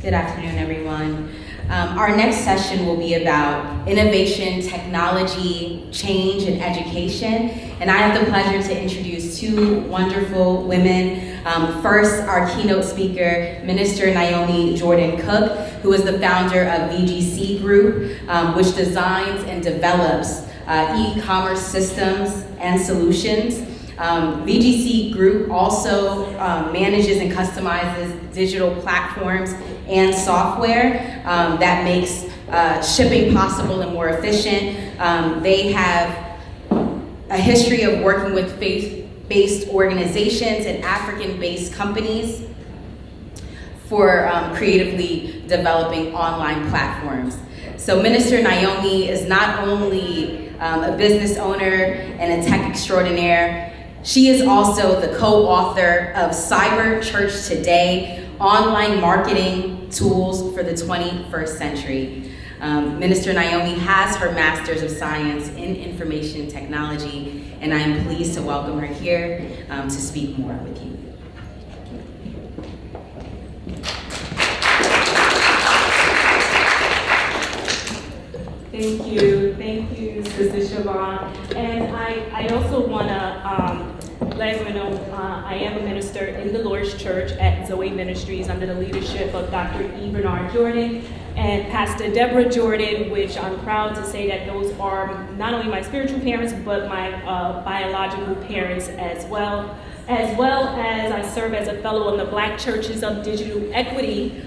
Good afternoon, everyone. Our next session will be about innovation, technology, change, and education. And I have the pleasure to introduce two wonderful women. First, our keynote speaker, Minister Naomi Jordan Cook, who is the founder of VGC Group, which designs and develops e-commerce systems and solutions. VGC Group also manages and customizes digital platforms and software that makes shipping possible and more efficient. They have a history of working with faith-based organizations and African-based companies for creatively developing online platforms. So Minister Naomi is not only a business owner and a tech extraordinaire, she is also the co-author of Cyber Church Today, Online Marketing Tools for the 21st Century. Minister Naomi has her Master's of Science in Information Technology, and I am pleased to welcome her here to speak more with you. Thank you, Sister Siobhan. And I also want to let everyone know I am a minister in the Lord's Church at Zoe Ministries under the leadership of Dr. E. Bernard Jordan and Pastor Deborah Jordan, which I'm proud to say that those are not only my spiritual parents, but my biological parents as well as I serve as a fellow in the Black Churches of Digital Equity,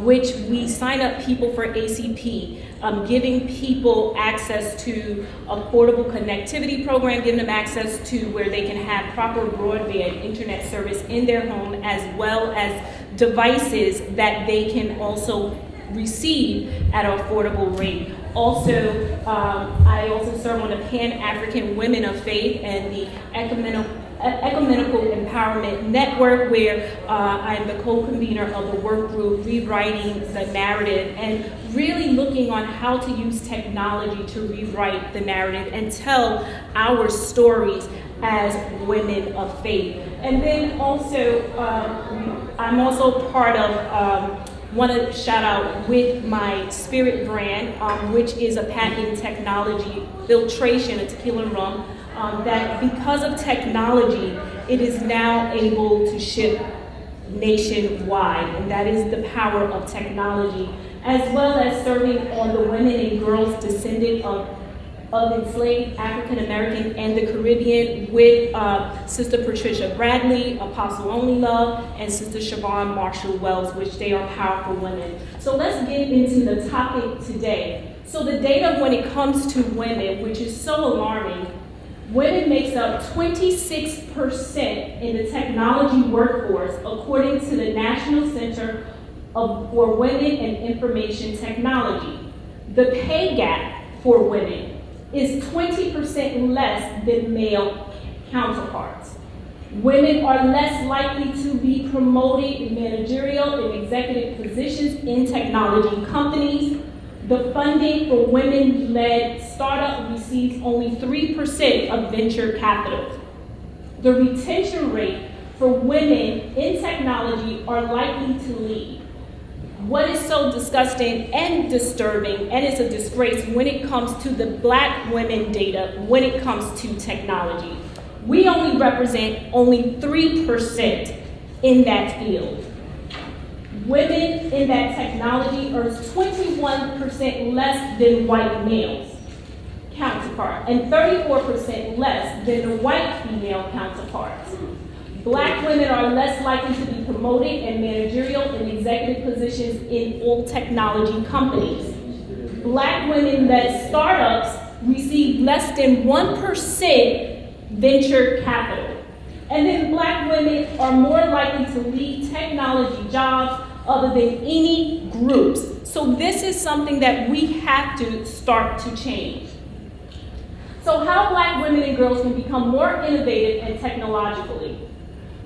which we sign up people for ACP, giving people access to affordable connectivity program, giving them access to where they can have proper broadband internet service in their home, as well as devices that they can also receive at an affordable rate. Also, I also serve on the Pan-African Women of Faith and the Ecumenical Empowerment Network, where I'm the co-convener of the work group Rewriting the Narrative, and really looking on how to use technology to rewrite the narrative and tell our stories as women of faith. And then also, I'm also part of want to shout out with my Spirit brand, which is a patent technology filtration, a tequila rum, that because of technology, it is now able to ship nationwide, and that is the power of technology, as well as serving on the women and girls descendant of enslaved African American and the Caribbean with Sister Patricia Bradley, Apostle Only Love, and Sister Siobhan Marshall Wells, which they are powerful women. So let's get into the topic today. So the data when it comes to women, which is so alarming, women makes up 26% in the technology workforce, according to the National Center for Women and Information Technology. The pay gap for women is 20% less than male counterparts. Women are less likely to be promoted in managerial and executive positions in technology companies. The funding for women-led startup receives only 3% of venture capital. The retention rate for women in technology are likely to leave. What is so disgusting and disturbing, and it's a disgrace when it comes to the Black women data, when it comes to technology. We only represent only 3% in that field. Women in that technology earn 21% less than white males counterpart, and 34% less than the white female counterparts. Black women are less likely to be promoted in managerial and executive positions in all technology companies. Black women-led startups receive less than 1% venture capital. And then Black women are more likely to lead technology jobs other than any groups. So this is something that we have to start to change. So how Black women and girls can become more innovative and technologically?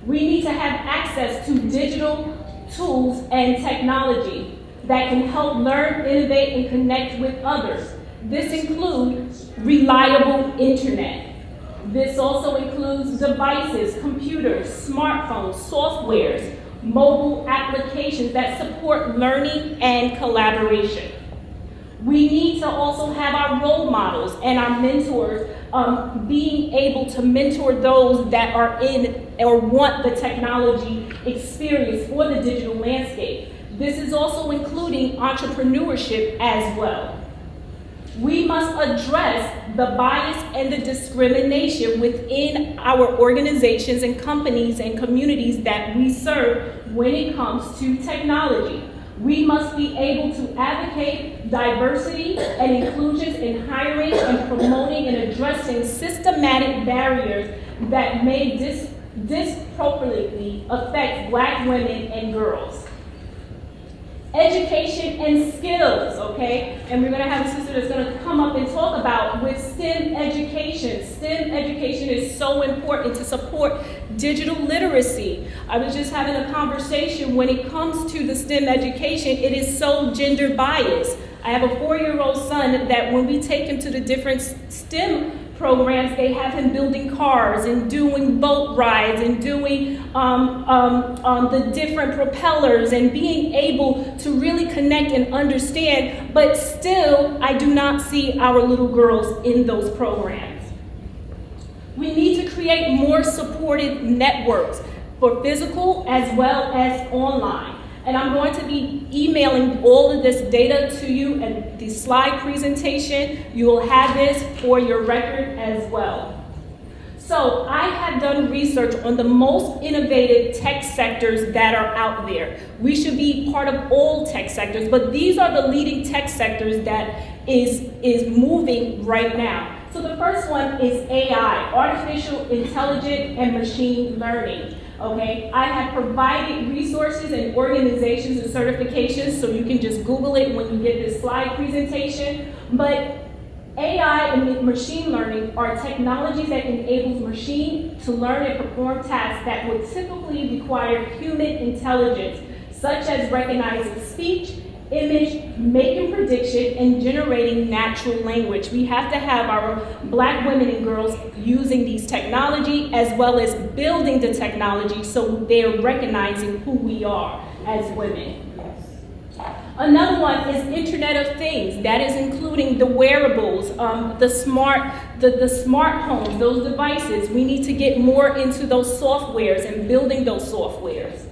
We need to have access to digital tools and technology that can help learn, innovate, and connect with others. This includes reliable internet. This also includes devices, computers, smartphones, softwares, mobile applications applications that support learning and collaboration. We need to also have our role models and our mentors being able to mentor those that are in or want the technology experience for the digital landscape. This is also including entrepreneurship as well. We must address the bias and the discrimination within our organizations and companies and communities that we serve when it comes to technology. We must be able to advocate diversity and inclusion in hiring and promoting and addressing systematic barriers that may disproportionately affect Black women and girls. Education and skills, okay? And we're gonna have a sister that's gonna come up and talk about with STEM education. STEM education is so important to support digital literacy. I was just having a conversation when it comes to the STEM education, it is so gender biased. I have a 4-year-old son that when we take him to the different STEM programs, they have him building cars and doing boat rides and doing the different propellers and being able to really connect and understand, but still, I do not see our little girls in those programs. We need to create more supportive networks for physical as well as online. And I'm going to be emailing all of this data to you and the slide presentation. You will have this for your record as well. So I have done research on the most innovative tech sectors that are out there. We should be part of all tech sectors, but these are the leading tech sectors that is moving right now. So the first one is AI, artificial intelligence and machine learning. Okay, I have provided resources and organizations and certifications, so you can just Google it when you get this slide presentation. But AI and machine learning are technologies that enables machine to learn and perform tasks that would typically require human intelligence, such as recognizing speech, image, making prediction, and generating natural language. We have to have our Black women and girls using these technology as well as building the technology so they're recognizing who we are as women. Another one is Internet of Things. That is including the wearables, the smart homes, those devices. We need to get more into those softwares and building those softwares.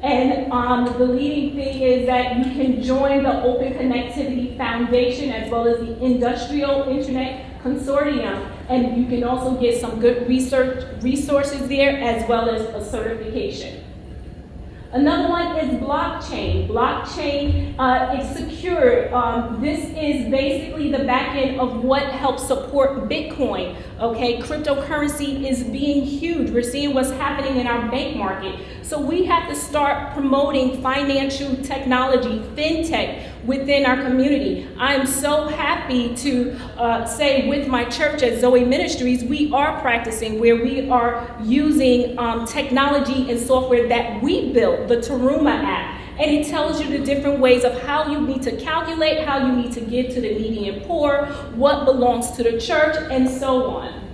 And the leading thing is that you can join the Open Connectivity Foundation as well as the Industrial Internet Consortium, and you can also get some good resources there as well as a certification. Another one is blockchain. Blockchain is secure. This is basically the back end of what helps support Bitcoin. Okay, cryptocurrency is being huge. We're seeing what's happening in our bank market. So we have to start promoting financial technology, fintech, within our community. I'm so happy to say with my church at Zoe Ministries, we are practicing where we are using technology and software that we built, the Teruma app. And it tells you the different ways of how you need to calculate, how you need to give to the needy and poor, what belongs to the church, and so on.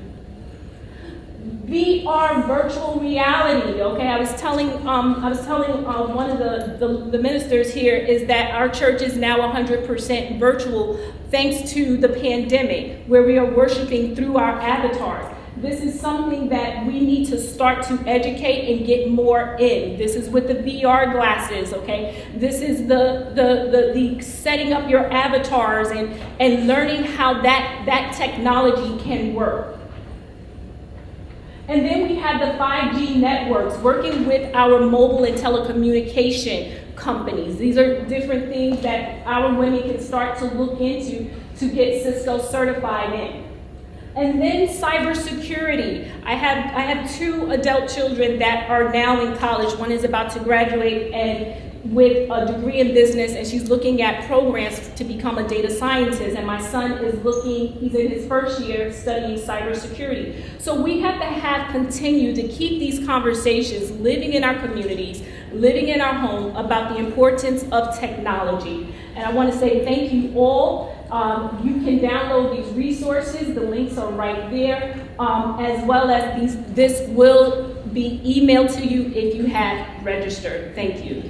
VR virtual reality, okay? I was telling one of the ministers here is that our church is now 100% virtual thanks to the pandemic, where we are worshiping through our avatars. This is something that we need to start to educate and get more in. This is with the VR glasses, okay? This is the setting up your avatars and learning how that technology can work. And then we have the 5G networks, working with our mobile and telecommunication companies. These are different things that our women can start to look into to get Cisco certified in. And then cybersecurity. I have 2 adult children that are now in college. One is about to graduate and with a degree in business, and she's looking at programs to become a data scientist. And my son is he's in his first year studying cybersecurity. So we have to continue to keep these conversations living in our communities, living in our home about the importance of technology. And I want to say thank you all. You can download these resources. The links are right there, as well as this will be emailed to you if you have registered. Thank you.